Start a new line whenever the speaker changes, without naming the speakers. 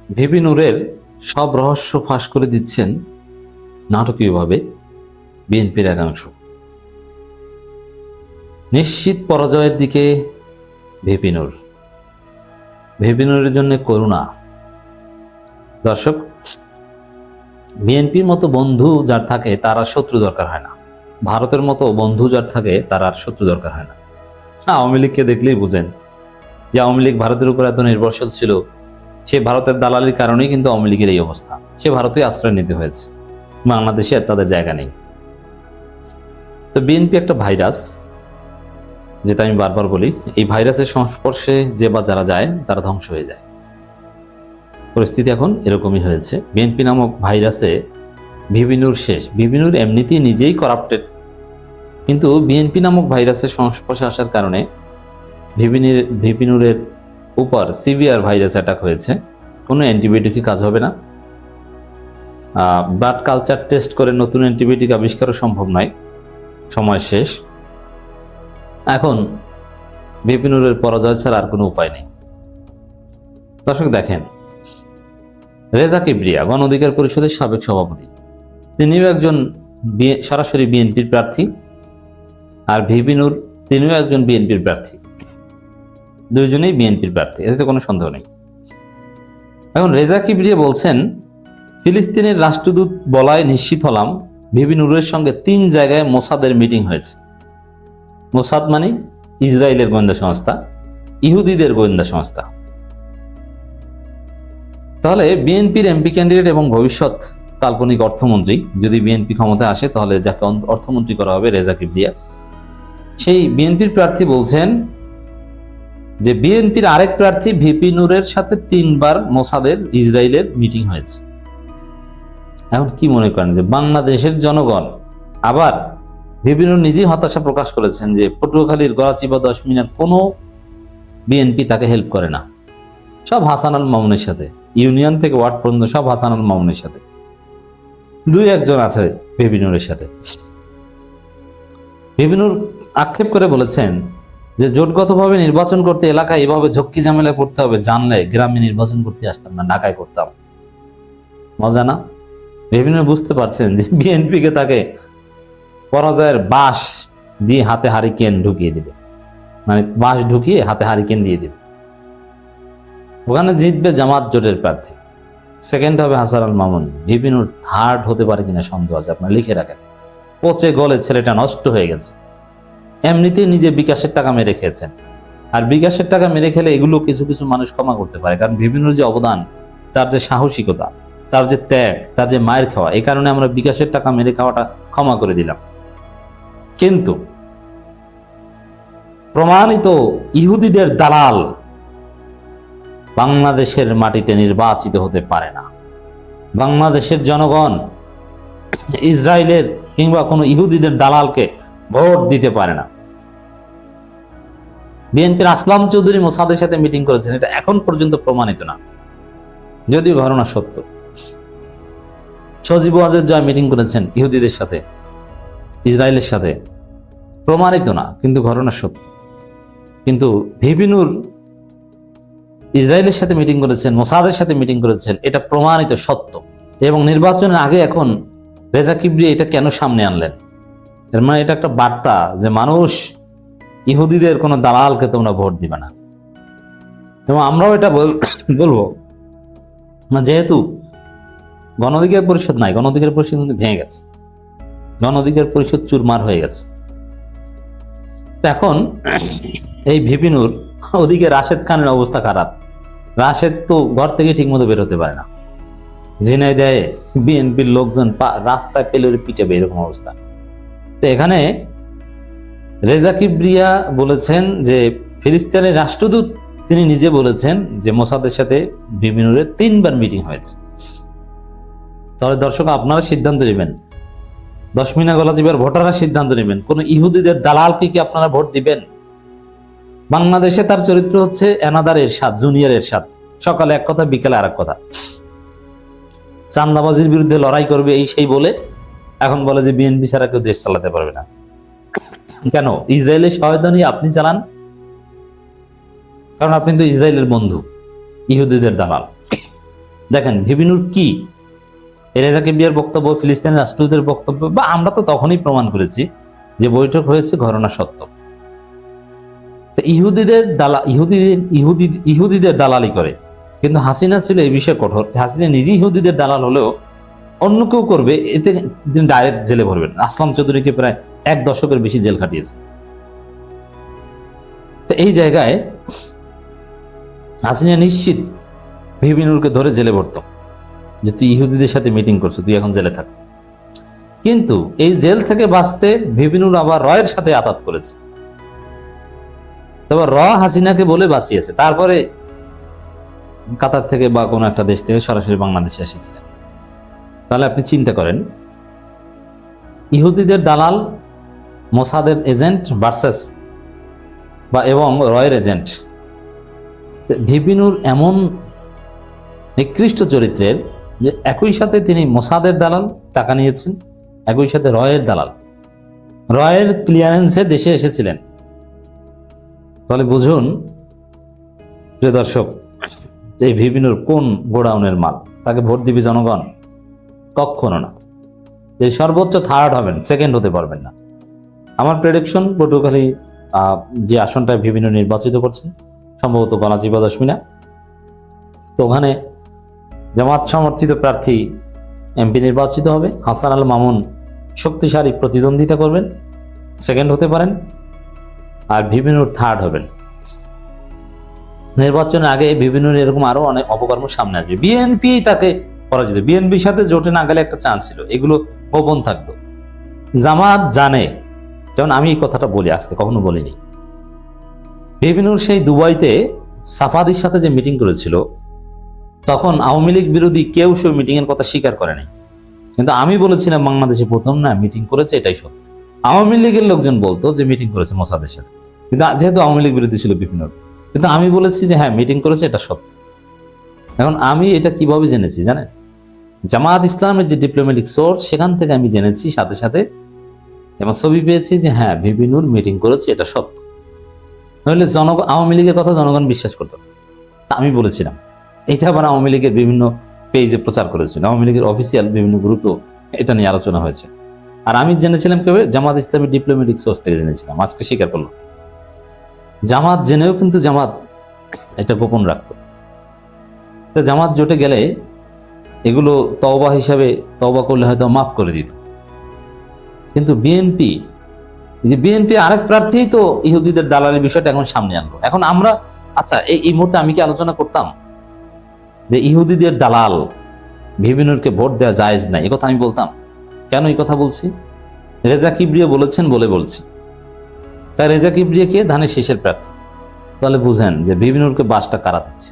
VP নূরের সব রহস্য ফাঁস করে দিচ্ছেন নাটকীয়ভাবে বিএনপির একাংশ। নিশ্চিত পরাজয়ের দিকে ভিপি নূর। ভিপি নূরের জন্য করুণা। দর্শক, বিএনপির মতো বন্ধু যার থাকে তার আর শত্রু দরকার হয় না। ভারতের মতো বন্ধু যার থাকে তার আর শত্রু দরকার হয় না। আওয়ামী লীগকে দেখলেই বুঝেন যে আওয়ামী লীগ ভারতের উপর এত নির্ভরশীল ছিল। সে ভারতের দালালির কারণেই কিন্তু আওয়ামী লীগের এই অবস্থা। সে ভারতে আশ্রয় নিতে হয়েছে, বাংলাদেশে আর তাদের জায়গা নেই। তো বিএনপি একটা ভাইরাস, যেটা আমি বারবার বলি, এই ভাইরাসের সংস্পর্শে যে বা যারা যায় তারা ধ্বংস হয়ে যায়। পরিস্থিতি এখন এরকমই হয়েছে। বিএনপি নামক ভাইরাসে ভিপি নূর শেষ। ভিপি নূর এমনিতেই নিজেই করাপ্টেড, কিন্তু বিএনপি নামক ভাইরাসের সংস্পর্শে আসার কারণে ভিপি নূরের উপর সিভিয়ার ভাইরাস অ্যাটাক হয়েছে। কোনো অ্যান্টিবায়োটিকই কাজ হবে না। ব্লাড কালচার টেস্ট করে নতুন অ্যান্টিবায়োটিক আবিষ্কারও সম্ভব নয়, সময় শেষ। এখন ভিপি নূরের পরাজয় ছাড়া আর কোনো উপায় নেই। দর্শক দেখেন, রেজা কিবরিয়া গণ অধিকার পরিষদের সাবেক সভাপতি, তিনিও একজন সরাসরি বিএনপির প্রার্থী, আর ভিপি নূর তিনিও একজন বিএনপির প্রার্থী। দুইজনেই বিএনপির প্রার্থী, এতে কোনো সন্দেহ নেই। এখন রেজা কিবরিয়া বলছেন, ফিলিস্তিনের রাষ্ট্রদূত বলায় নিশ্চিত হলাম ভিপি নূরের সঙ্গে 3 জায়গায় মোসাদের মিটিং হয়েছে। মোসাদ মানে ইসরায়েলের গোয়েন্দা সংস্থা, ইহুদিদের গোয়েন্দা সংস্থা। তাহলে বিএনপির এমপি ক্যান্ডিডেট এবং ভবিষ্যৎ কাল্পনিক অর্থমন্ত্রী, যদি বিএনপি ক্ষমতায় আসে তাহলে যাকে অর্থমন্ত্রী করা হবে রেজা কিবরিয়া, সেই বিএনপির প্রার্থী বলছেন যে বিএনপির আরেক প্রার্থী ভিপি নূরের সাথে 3 বার মোসাদের ইসরায়েলের মিটিং হয়েছে। এখন কি মনে করেন যে বাংলাদেশের জনগণ, আবার ভিপি নূর নিজেই হতাশা প্রকাশ করেছেন যে পটুয়াখালীর গলাচিপা 10 মিনিট কোনো বিএনপি তাকে হেল্প করে না, সব হাসান আল মামুনের সাথে, ইউনিয়ন থেকে ওয়ার্ড পর্যন্ত সব হাসান আল মামুনের সাথে, 2-1 আছে ভিপি নূরের সাথে। ভিপি নূর আক্ষেপ করে বলেছেন যে জোটগতভাবে নির্বাচন করতে এলাকায় এভাবে ঝক্কি ঝামেলায় পড়তে হবে জানলে গ্রামে নির্বাচন করতে আসতাম না, ঢাকায় করতাম। মজা না? ভিপি নূর বুঝতে পারছেন যে বিএনপিকে তাকে পরাজয়ের বাঁশ দিয়ে হাতে হারিকেন ঢুকিয়ে দিবে, মানে বাঁশ ঢুকিয়ে হাতে হারিকেন দিয়ে দিবে। ওখানে জিতবে জামাত জোটের প্রার্থী, সেকেন্ড হবে হাসান আল মামুন। ভিপি নূর থার্ড হতে পারে কিনা সন্দেহ আছে, আপনারা লিখে রাখেন। পচে গলে ছেলেটা নষ্ট হয়ে গেছে। এমনিতেই নিজে বিকাশের টাকা মেরে খেয়েছেন, আর বিকাশের টাকা মেরে খেলে এগুলো কিছু কিছু মানুষ ক্ষমা করতে পারে, কারণ ভিপি নূর যে অবদান, তার যে সাহসিকতা, তার যে ত্যাগ, তার যে মায়ের খাওয়া, এই কারণে আমরা বিকাশের টাকা মেরে খাওয়াটা ক্ষমা করে দিলাম। কিন্তু প্রমাণিত ইহুদিদের দালাল বাংলাদেশের মাটিতে নির্বাচিত হতে পারে না। বাংলাদেশের জনগণ ইসরায়েলের কিংবা কোনো ইহুদিদের দালালকে ভোট দিতে পারে না। বিএনপির আসলাম চৌধুরী মোসাদের সাথে মিটিং করেছেন, এটা এখন পর্যন্ত প্রমাণিত না, যদিও ঘটনা সত্য। সজীব ওয়াজেদ জয় মিটিং করেছেন ইহুদিদের সাথে, ইসরায়েলের সাথে, প্রমাণিত না, কিন্তু ঘটনা সত্য। কিন্তু ভিপি নূর ইসরায়েলের সাথে মিটিং করেছেন, মোসাদের সাথে মিটিং করেছেন, এটা প্রমাণিত সত্য। এবং নির্বাচনের আগে এখন রেজা কিবরিয়া এটা কেন সামনে আনলেন? এর মানে এটা একটা বার্তা যে মানুষ, ইহুদিদের কোনো দালালকে তোমরা ভোট দিবে না। এবং আমরাও এটা বলবো, যেহেতু গণ অধিকার পরিষদ নাই, গণ অধিকার পরিষদ কিন্তু ভেঙে গেছে, গণ অধিকার পরিষদ চুরমার হয়ে গেছে। এখন এই ভিপি নূর, ওদিকে রাশেদ খানের অবস্থা খারাপ। রাশেদ তো ঘর থেকে ঠিক মতো বের হতে পারে না, ঝিনাইদহে বিএনপির লোকজন রাস্তায় পেলে পিটাবে, এরকম অবস্থা। তো এখানে রেজা কিবরিয়া বলেছেন যে ফিলিস্তিনের রাষ্ট্রদূত, তিনি নিজে বলেছেন যে মোসাদের সাথে ভিপি নূরের 3 বার মিটিং হয়েছে। তাহলে দর্শক, আপনারা সিদ্ধান্ত নেবেন, 10 মিনা গলাচিপার ভোটাররা সিদ্ধান্ত নেবেন, কোন ইহুদিদের দালালকে কি আপনারা ভোট দিবেন? বাংলাদেশে তার চরিত্র হচ্ছে এনাদার এরশাদ, জুনিয়র এরশাদ, সকালে এক কথা বিকেলে আর এক কথা। চান্দাবাজির বিরুদ্ধে লড়াই করবে এই সেই বলে এখন বলে যে বিএনপি ছাড়া কেউ দেশ চালাতে পারবে না। কেন? ইসরায়েলের সহায়তা নিয়ে আপনি চালান, কারণ আপনি তো ইসরায়েলের বন্ধু, ইহুদিদের দালাল। দেখেন ভিবিনুর কি, রেজা কিবরিয়ার বক্তব্য, ফিলিস্তিনের রাষ্ট্রদূতের বক্তব্য, বা আমরা তো তখনই প্রমাণ করেছি যে বৈঠক হয়েছে ঘটনা সত্য। ইহুদিদের দালালি করে, কিন্তু হাসিনা ছিল এই বিষয়ে কঠোর। হাসিনা নিজে ইহুদিদের দালাল হলেও অন্য কেউ করবে এতে তিনি ডাইরেক্ট জেলে ভরবেন। আসলাম চৌধুরীকে প্রায় 1 দশকের বেশি জেল খাটিয়েছে। তো এই জায়গায় হাসিনা নিশ্চিত ভিবিনুরকে ধরে জেলে ভরত, যে তুই ইহুদিদের সাথে মিটিং করছো, তুই এখন জেলে থাক। কিন্তু এই জেল থেকে বাঁচতে ভিবিনুর আবার রয়ের সাথে আতাত করেছে। তবে হাসিনাকে বলে বাঁচিয়েছে, তারপরে কাতার থেকে বা কোনো একটা দেশ থেকে সরাসরি বাংলাদেশে এসেছিলেন। তাহলে আপনি চিন্তা করেন, ইহুদিদের দালাল, মোসাদের এজেন্ট ভার্সেস এবং রয়ের এজেন্ট। ভিবিনুর এমন নিকৃষ্ট চরিত্রের যে একই সাথে তিনি মোসাদের দালাল, টাকা নিয়েছেন, একই সাথে রয়ের দালাল, রয়ের ক্লিয়ারেন্সে দেশে এসেছিলেন। তাহলে বুঝুন যে দর্শক, যে ভিবিনুর কোন গোডাউনের মাল। তাকে ভোট দিবে জনগণ? কখনো না। যে সর্বোচ্চ থার্ড হবেন, সেকেন্ড হতে পারবেন না। আমার প্রেডিকশন, পটুয়াখালী যে আসনটায় ভিবিনুর নির্বাচিত করছেন, সম্ভবত গণাচি বা দশমিনা, তো ওখানে জামাত সমর্থিত প্রার্থী এমপি নির্বাচিত হবে। হাসান আল মামুন শক্তিশালী প্রতিদ্বন্দ্বিতা করবেন, সেকেন্ড হতে পারেন, আর ভিবিনুর থার্ড হবেন। নির্বাচনের আগে ভিবিনুর এরকম আরো অনেক অপকর্ম সামনে আসবে। বিএনপি তাকে পরাজিত, বিএনপির সাথে জোটে না গেলে একটা চান্স ছিল, এগুলো গোপন থাকতো। জামাত জানে, যেমন আমি এই কথাটা বলি, আজকে কখনো বলিনি। ভিবিনুর সেই দুবাইতে সাফাদির সাথে যে মিটিং করেছিল, তখন আওয়ামী লীগ বিরোধী কেউ সেই মিটিং এর কথা স্বীকার করেনি। কিন্তু আমি বলেছিলাম বাংলাদেশে প্রথম না মিটিং করেছে, এটাই সত্য। আওয়ামী লীগের লোকজন বলতো যে মিটিং করেছে মোসাদের সাথে, কিন্তু যেহেতু আওয়ামী লীগ বিরোধী ছিল ভিবিনুর, কিন্তু আমি বলেছি যে হ্যাঁ মিটিং করেছে, এটা সত্য। এখন আমি এটা কিভাবে জেনেছি জানেন? জামাত ইসলামের যে ডিপ্লোম্যাটিক সোর্স, সেখান থেকে আমি জেনেছি সাথে সাথে, এবং ছবি পেয়েছি যে হ্যাঁ ভিবিনুর মিটিং করেছে, এটা সত্য। নইলে আওয়ামী লীগের কথা জনগণ বিশ্বাস করত না। আমি বলেছিলাম এটা, আবার আওয়ামী লীগের বিভিন্ন পেজে প্রচার করেছিল, আওয়ামী লীগের অফিসিয়াল বিভিন্ন গ্রুপেও এটা নিয়ে আলোচনা হয়েছে। আর আমি জেনেছিলাম কেউ, জামাত ইসলামের ডিপ্লোম্যাটিক সোর্স থেকে জেনেছিলাম। আজকে স্বীকার করলো। জামাত জেনেও কিন্তু জামাত এটা গোপন রাখতো। তো জামাত জোটে গেলে এগুলো তওবা হিসাবে, তওবা করলে হয়তো মাফ করে দিত। কিন্তু বিএনপি, আরেক প্রার্থী তো ইহুদিদের দালালি বিষয়টা এখন সামনে আনলো। এখন আমরা, আচ্ছা এই মুহূর্তে আমি কি আলোচনা করতাম যে ইহুদিদের দালাল ভিবিনুরকে ভোট দেওয়া জায়েজ নাই? এই কথা আমি বলতাম। কেন এই কথা বলছি? রেজা কিবরিয়া বলেছেন বলে বলছি। তাই রেজা কিবরিয়া কে ধানের শীষের প্রার্থী। তাহলে বুঝেন যে ভিবিনুরকে বাসটা কারা দিচ্ছে।